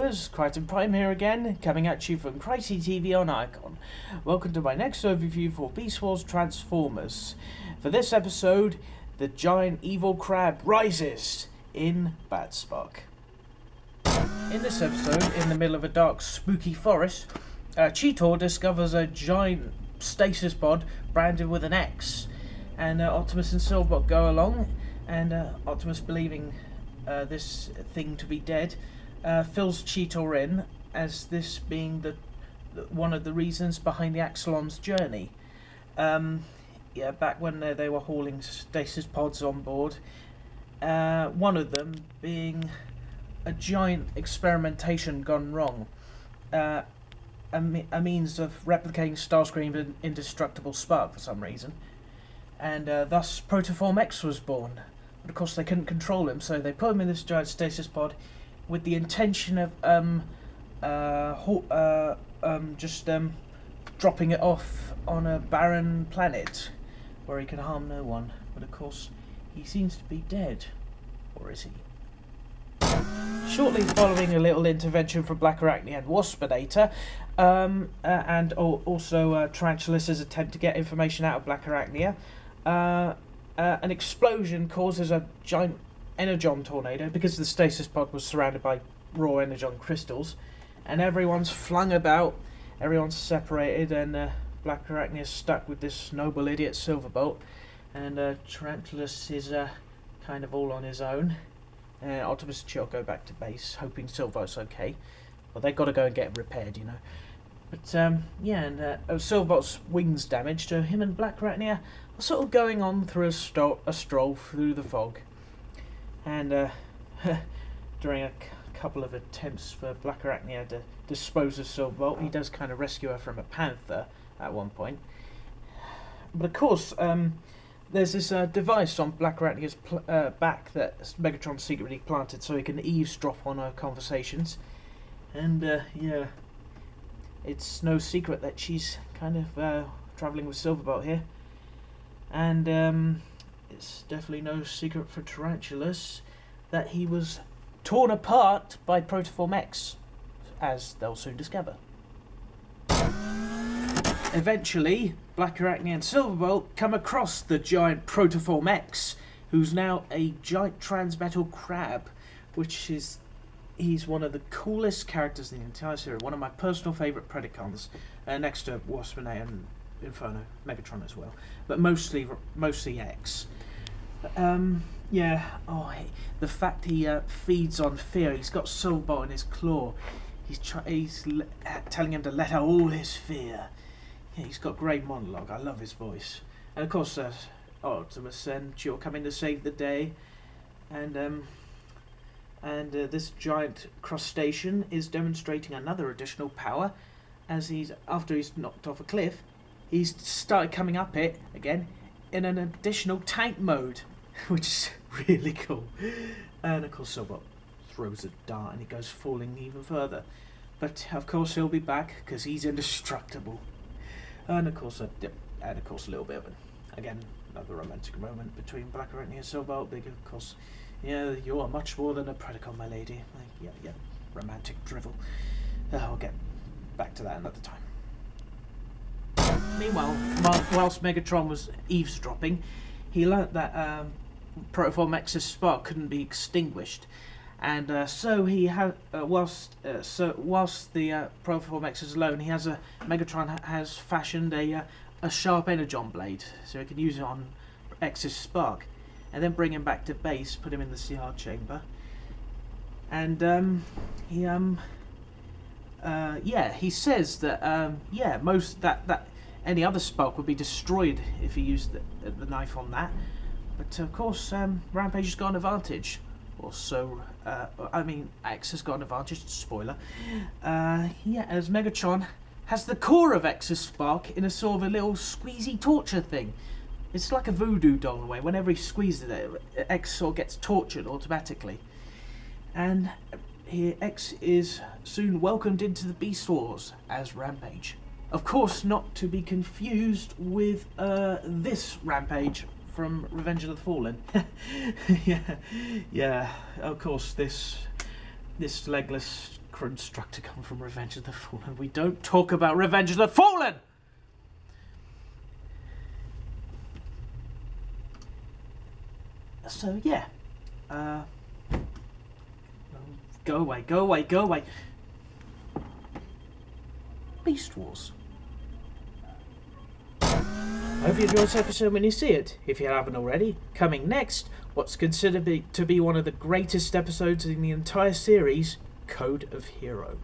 viewers, Crichton Prime here again, coming at you from Crichton TV on Icon. Welcome to my next overview for Beast Wars Transformers. For this episode, the giant evil crab rises in Bad Spark. In this episode, in the middle of a dark, spooky forest, Cheetor discovers a giant stasis pod branded with an X, and Optimus and Silverbot go along, and Optimus, believing this thing to be dead, fills Cheetor in as this being one of the reasons behind the Axolon's journey. Yeah, back when they were hauling stasis pods on board, one of them being a giant experimentation gone wrong, a means of replicating Starscream's indestructible spark for some reason, and thus Protoform X was born. But of course they couldn't control him, so they put him in this giant stasis pod with the intention of just dropping it off on a barren planet where he can harm no one. But of course he seems to be dead. Or is he? Shortly following a little intervention from Black Arachnia and Waspinator, and also Tarantulas' attempt to get information out of Black Arachnia, an explosion causes a giant energon tornado because the stasis pod was surrounded by raw energon crystals, and everyone's flung about, everyone's separated, and Black Arachnia is stuck with this noble idiot Silverbolt, and Tarantulas is kind of all on his own. Optimus and Chill go back to base, hoping Silverbolt's okay. Well, they've got to go and get him repaired, you know. But yeah, and Silverbolt's wings damaged, so him and Black Arachnia are sort of going on through a stroll through the fog. And during a couple of attempts for Black Arachnia to dispose of Silverbolt, he does kind of rescue her from a panther at one point. But of course, there's this device on Black Arachnia's back that Megatron secretly planted so he can eavesdrop on her conversations. And yeah, it's no secret that she's kind of travelling with Silverbolt here. And it's definitely no secret for Tarantulas that he was torn apart by Protoform X, as they'll soon discover. Eventually, Black Arachnia and Silverbolt come across the giant Protoform X, who's now a giant Transmetal Crab, which is... he's one of the coolest characters in the entire series, one of my personal favourite Predacons, next to Waspinator and Inferno, Megatron as well, but mostly X. Yeah, the fact he feeds on fear. He's got Silverbolt in his claw. He's telling him to let out all his fear. Yeah, he's got great monologue. I love his voice. And of course, Optimus and Chill come in to save the day, and this giant crustacean is demonstrating another additional power, as after he's knocked off a cliff, he's started coming up it again in an additional tank mode, which is really cool. And of course Silverbot throws a dart and he goes falling even further. But of course he'll be back because he's indestructible. And of course a little bit of again another romantic moment between Black Arachnia and Silverbolt. Because of course, yeah, you are much more than a Predacon, my lady. Like, yeah, romantic drivel. I'll get back to that another time. Meanwhile, whilst Megatron was eavesdropping, he learnt that Protoform X's spark couldn't be extinguished, and so he whilst the Protoform X is alone, Megatron has fashioned a sharp energon blade, so he can use it on X's spark, and then bring him back to base, put him in the CR chamber, and he says that any other spark would be destroyed if he used the knife on that. But of course, Rampage has got an advantage. Or so, X has got an advantage, spoiler. As Megatron has the core of X's spark in a sort of a little squeezy torture thing. It's like a voodoo doll in a way. Whenever he squeezes it, X sort of gets tortured automatically. And X is soon welcomed into the Beast Wars as Rampage. Of course, not to be confused with this Rampage from Revenge of the Fallen. yeah. Of course, this legless Necro Instructor come from Revenge of the Fallen? We don't talk about Revenge of the Fallen! So, yeah. Go away, go away, go away. Beast Wars. I hope you enjoyed this episode when you see it, if you haven't already. Coming next, what's considered to be one of the greatest episodes in the entire series, Code of Hero.